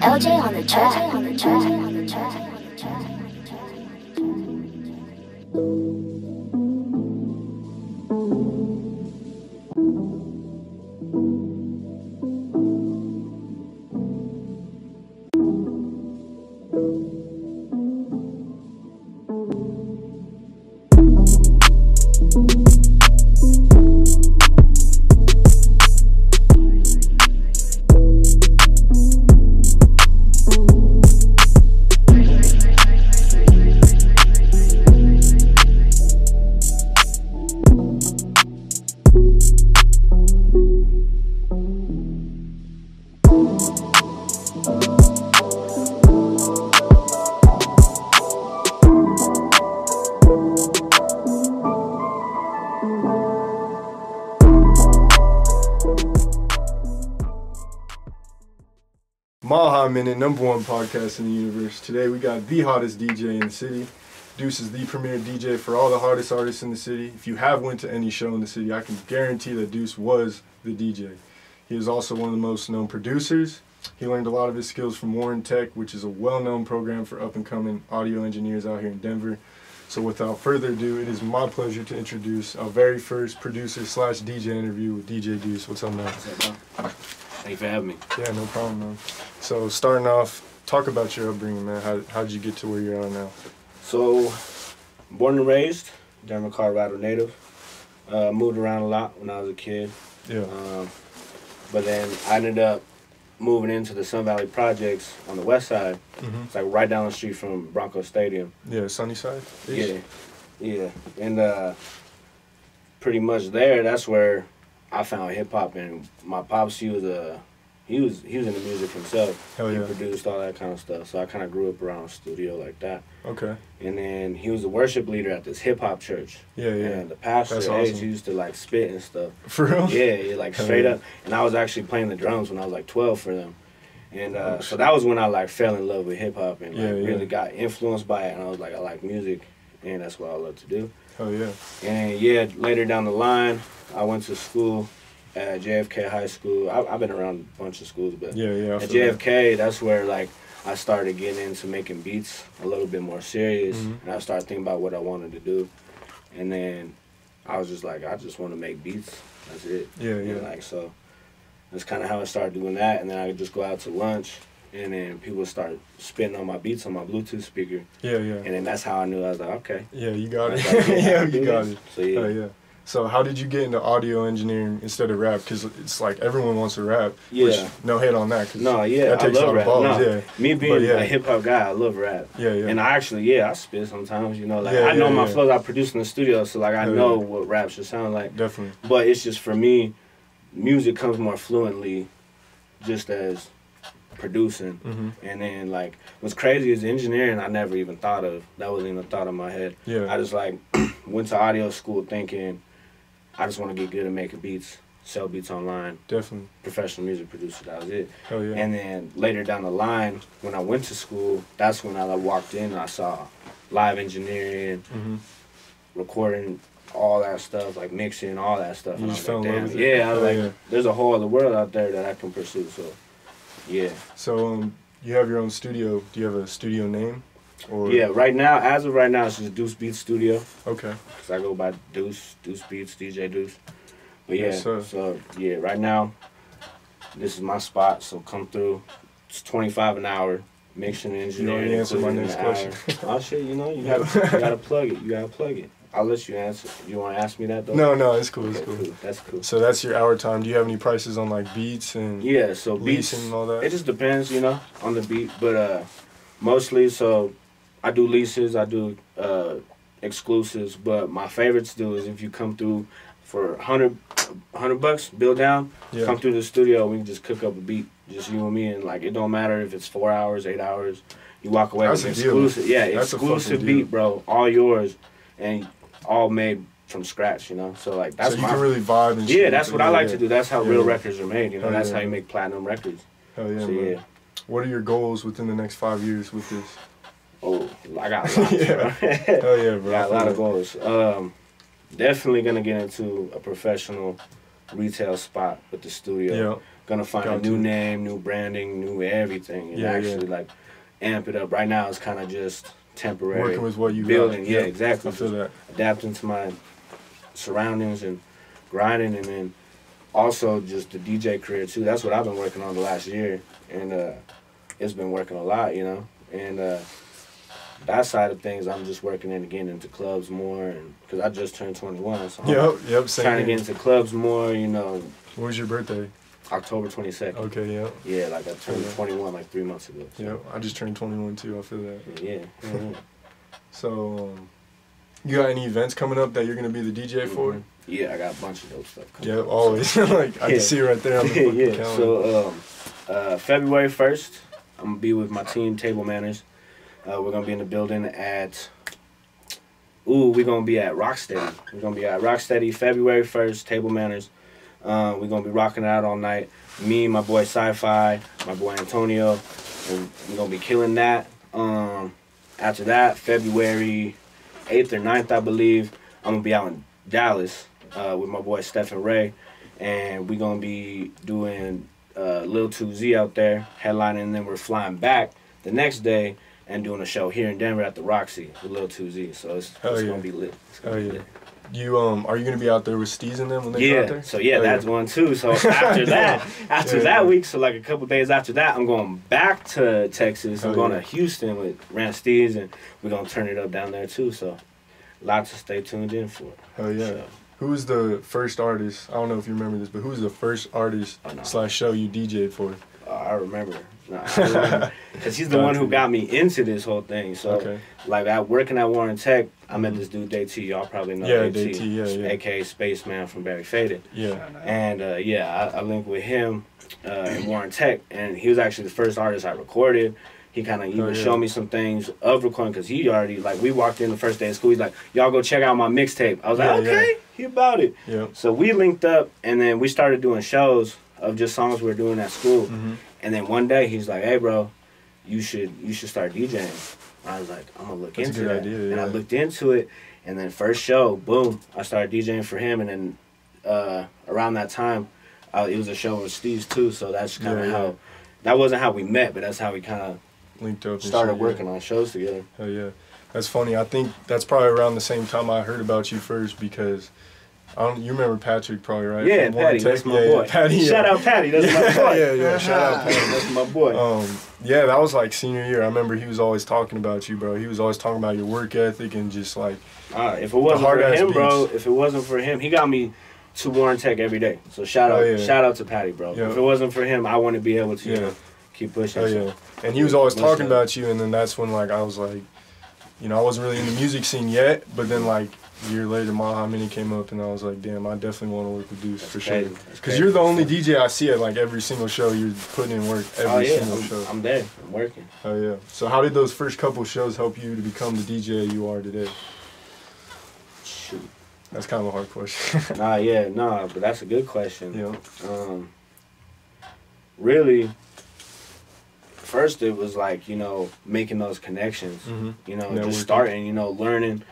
LJ on the track. On the track. On the track. Mile Minute, #1 podcast in the universe. Today we got the hottest DJ in the city. Deuce is the premier DJ for all the hottest artists in the city. If you have went to any show in the city, I can guarantee that Deuce was the DJ. He is also one of the most known producers. He learned a lot of his skills from Warren Tech, which is a well-known program for up-and-coming audio engineers out here in Denver. So without further ado, it is my pleasure to introduce our very first producer/DJ interview with DJ Deuce. What's up, man? What's up, man? Thanks for having me. Yeah, no problem, man. So starting off, talk about your upbringing, man. How did you get to where you're at now? So, born and raised, Denver, Colorado native. Moved around a lot when I was a kid. Yeah. But then I ended up moving into the Sun Valley Projects on the west side. Mm-hmm. It's like right down the street from Bronco Stadium. Yeah, Sunnyside? Yeah, yeah. And pretty much there, that's where I found hip hop. And my pops, he was into music himself. Hell yeah. He produced all that kind of stuff. So I kind of grew up around a studio like that. Okay. And then he was the worship leader at this hip hop church. Yeah, yeah. And the pastor, That's awesome. awesome. He used to like spit and stuff. For real? Yeah, like straight up. And I was actually playing the drums when I was like 12 for them. And so that was when I like fell in love with hip hop and like really got influenced by it. And I was like, I like music, and that's what I love to do. Hell yeah. And yeah, later down the line, I went to school at JFK High School. I've been around a bunch of schools, but yeah, at JFK, that's where like I started getting into making beats a little bit more serious, and I started thinking about what I wanted to do. And then I was just like, I just want to make beats. That's it. Yeah, yeah. And like so, that's kind of how I started doing that. And then I would just go out to lunch, and then people would start spitting on my beats on my Bluetooth speaker. Yeah, yeah. And then that's how I knew. I was like, okay. Yeah, you got it. Like, yeah, you got it. So yeah. Yeah. So how did you get into audio engineering instead of rap? Because it's like everyone wants to rap. Yeah. Which, no hate on that. Cause no, yeah, that takes I love a lot rap. of balls. No, yeah. Me being yeah. a hip hop guy, I love rap. Yeah, yeah. And I actually, I spit sometimes. You know, like Yeah, I know yeah, my yeah. flows I produce in the studio, so like I know what rap should sound like. Definitely. But it's just for me, music comes more fluently, just as producing. And then like what's crazy is engineering. I never even thought of. That wasn't even a thought in my head. Yeah. I just like went to audio school thinking I just want to get good at making beats, sell beats online. Definitely. Professional music producer. That was it. Hell yeah. And then later down the line, when I went to school, that's when I like, walked in and I saw live engineering, recording, all that stuff, like mixing, all that stuff. You and I just was like, fell in love damn, with it. I was like, there's a whole other world out there that I can pursue. So, yeah. So you have your own studio. Do you have a studio name? Or? Yeah, right now, as of right now, it's just Deuce Beats Studio. Okay. Because I go by Deuce Beats, DJ Deuce. But yeah, Yes, sir. so yeah, right now, this is my spot, so come through. It's $25 an hour, mixing and engineering. You already answered my including next the hour. Oh shit, you know, you gotta plug it. You gotta plug it. I'll let you answer. You wanna ask me that though? No, it's cool. Okay, It's cool. That's cool. So that's your hour time. Do you have any prices on like beats and Yeah, so beats leasing and all that? It just depends, you know, on the beat. But mostly, so I do leases, I do exclusives. But my favorites do is if you come through for $100, bill down, come through the studio, we can just cook up a beat, just you and me, and like it don't matter if it's 4 hours, 8 hours. You walk away with an exclusive, exclusive beat, bro, all yours, and all made from scratch, you know. So like that's so you can really vibe and shit. Yeah, that's what I like to do. That's how real records are made, you know. That's how you make platinum records. Hell yeah, so, man. What are your goals within the next 5 years with this? Oh, I got a lot. Bro. Hell yeah, bro. Got a lot of goals. Definitely gonna get into a professional retail spot with the studio. gonna find a new name, new branding, new everything, and actually like amp it up. Right now, it's kind of just temporary. Working with what you building, got. yeah, exactly. I feel that. Adapting to my surroundings and grinding, and then also just the DJ career too. That's what I've been working on the last year, and it's been working a lot, you know. And that side of things, I'm just working in getting into clubs more, and because I just turned 21, so I'm trying to get into clubs more, you know. When was your birthday? October 22nd. Okay, yeah. Yeah, like I turned 21 like 3 months ago. So. Yeah, I just turned 21 too. I feel that. Yeah. So, you got any events coming up that you're gonna be the DJ for? Yeah, I got a bunch of dope stuff coming up. Yeah, always. Like I can see it right there on the fucking calendar. So, February 1st, I'm gonna be with my team, Table Mannerz. We're gonna be in the building at. We're gonna be at Rocksteady. We're gonna be at Rocksteady February 1st, Table Mannerz. We're going to be rocking it out all night. Me, my boy Sci-Fi, my boy Antonio, and we're going to be killing that. After that, February 8th or 9th, I believe, I'm going to be out in Dallas with my boy Stephen Ray, and we're going to be doing Lil 2Z out there, headlining, and then we're flying back the next day and doing a show here in Denver at the Roxy with Lil 2Z. So it's going to be lit. It's going to be lit. You are you gonna be out there with Steez and them when they go out there? So that's one too. So after that week, so like a couple days after that, I'm going back to Texas. I'm going to Houston with Rance Steez, and we're gonna turn it up down there too. So lots to stay tuned in for. Hell yeah. So. Who was the first artist? I don't know if you remember this, but who was the first artist / show you DJ'd for? I remember. Because he's the one who got me into this whole thing. So, like, working at Warren Tech, I met this dude, DayT. Y'all probably know DayT, a.k.a. Spaceman from Barry Faded. Yeah. And, I linked with him in Warren Tech, and he was actually the first artist I recorded. He kind of even showed me some things of recording, because he already, like, we walked in the first day of school. He's like, y'all go check out my mixtape. I was like, okay, he about it. Yeah. So we linked up, and then we started doing shows of just songs we were doing at school. And then one day he's like, "Hey, bro, you should start DJing." I was like, "I'm gonna look into that." Idea, and I looked into it, and then first show, boom, I started DJing for him. And then around that time, it was a show with Steez too. So that's kind of how. That wasn't how we met, but that's how we kind of linked up. Started working on shows together. Hell yeah, that's funny. I think that's probably around the same time I heard about you first, because. You remember Patrick probably, right? Yeah, Patty, that's my boy. Patty, Shout out Patty, that's my boy. yeah, shout out Patty. That's my boy. Yeah, that was like senior year. I remember he was always talking about you, bro. He was always talking about your work ethic and just like if it wasn't for him, bro, if it wasn't for him, he got me to Warren Tech every day. So shout out to Patty, bro. Yeah. If it wasn't for him, I wouldn't be able to keep pushing. And he was always talking about you, and then that's when like I was like, you know, I wasn't really in the music scene yet, but then like a year later, Maha Mini came up, and I was like, damn, I definitely want to work with Deuce for sure. Because you're the only DJ I see at like every single show. You're putting in work every single show. I'm there. I'm working. Oh yeah. So how did those first couple shows help you to become the DJ you are today? Shoot. That's kind of a hard question. but that's a good question. Yeah. Really, first it was like, you know, making those connections. You know, just starting, you know, learning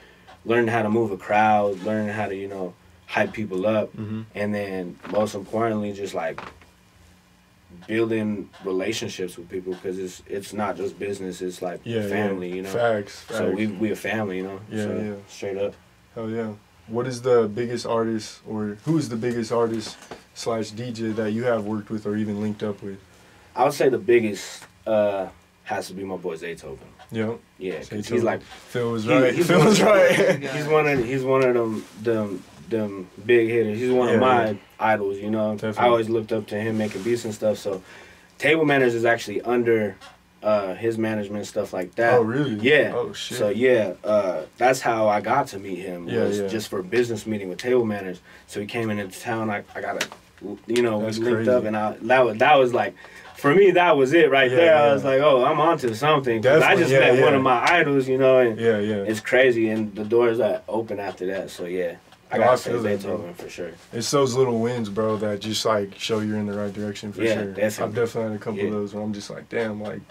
how to move a crowd, learning how to, you know, hype people up, and then most importantly, just like building relationships with people, because it's not just business, it's like family, you know. Facts. So we a family, you know. So straight up. Hell yeah. What is the biggest artist, or who is the biggest artist / DJ that you have worked with or even linked up with? I would say the biggest has to be my boy Zaytoven. Yeah. Yeah, because he's like Phil was right. Phil was right. He's one of them big hitters. He's one of my idols. You know, definitely. I always looked up to him making beats and stuff. So, Table Mannerz is actually under his management and stuff like that. Oh really? Yeah. Oh shit. So that's how I got to meet him. Was just for a business meeting with Table Mannerz. So he came into town. I got to, you know, we linked up, and that was like. For me, that was it right there. I was like, oh, I'm onto something. Cause I just met one of my idols, you know, and it's crazy. And the doors are open after that. So, I got to say Zaytoven for sure. It's those little wins, bro, that just, like, show you're in the right direction for sure. Definitely. I've definitely had a couple of those where I'm just like, damn, like,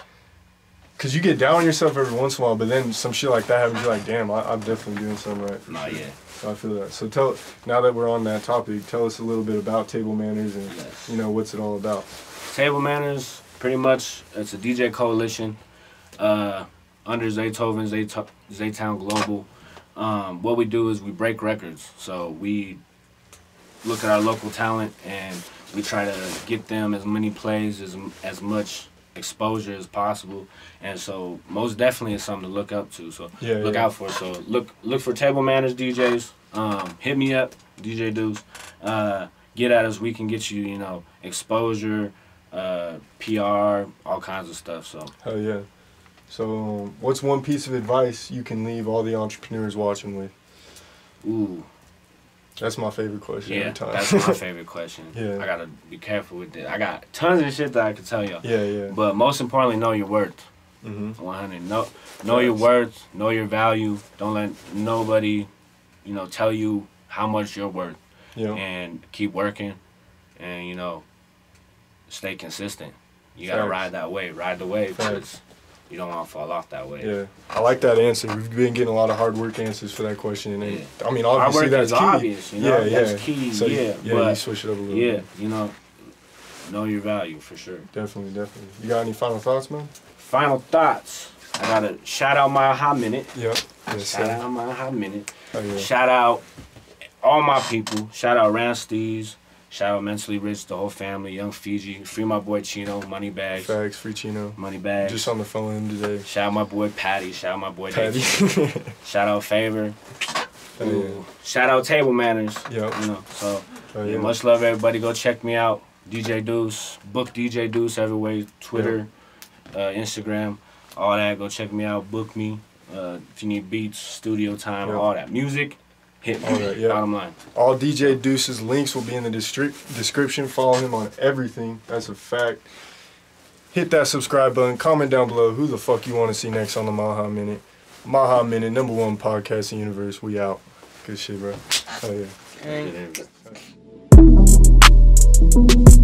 Because you get down on yourself every once in a while, but then some shit like that happens, you're like, damn, I'm definitely doing something right. Nah, yeah. So I feel that. So now that we're on that topic, tell us a little bit about Table Mannerz and, you know, what's it all about? Table Mannerz, pretty much, it's a DJ coalition under Zaytoven, Zaytown Global. What we do is we break records. So we look at our local talent and we try to get them as many plays, as much exposure as possible. And so most definitely it's something to look up to. So look out for it. So look for Table Mannerz DJs. Hit me up, DJ Deuce. Get at us. We can get you, you know, exposure, PR, all kinds of stuff. So hell yeah. So what's one piece of advice you can leave all the entrepreneurs watching with? Ooh. That's my favorite question every time. That's my favorite question. Yeah. I gotta be careful with it. I got tons of shit that I can tell y'all. Yeah. But most importantly, know your worth. 100. Know your worth. Know your value. Don't let nobody, you know, tell you how much you're worth. Yeah. And keep working, and you know, stay consistent. You gotta ride that wave. Ride the wave. Because you don't want to fall off that way. Yeah, I like that answer. We've been getting a lot of hard work answers for that question. And I mean, obviously that's key. Obvious, you know? Yeah, that's key. So but you switch it up a little bit. You know your value for sure. Definitely. You got any final thoughts, man? Final thoughts. I gotta shout out my hot minute. Yep. Shout out my hot minute. Oh, yeah. Shout out all my people. Shout out Ranstees. Shout out Mentally Rich, the whole family, Young Fiji. Free my boy Chino, Money Bags. Facts, free Chino. Money Bags. Just on the phone with him today. Shout out my boy Patty. Shout out my boy Patty. Shout out Favor. Shout out Table Mannerz. Yep. You know, so much love everybody. Go check me out. DJ Deuce. Book DJ Deuce everywhere. Twitter, Instagram, all that. Go check me out. Book me. If you need beats, studio time, all that. Music. Hit me. Bottom line. All DJ Deuce's links will be in the description. Follow him on everything. That's a fact. Hit that subscribe button. Comment down below who the fuck you want to see next on the Maha Minute. Maha Minute, #1 podcast in the universe. We out. Good shit, bro. Oh yeah.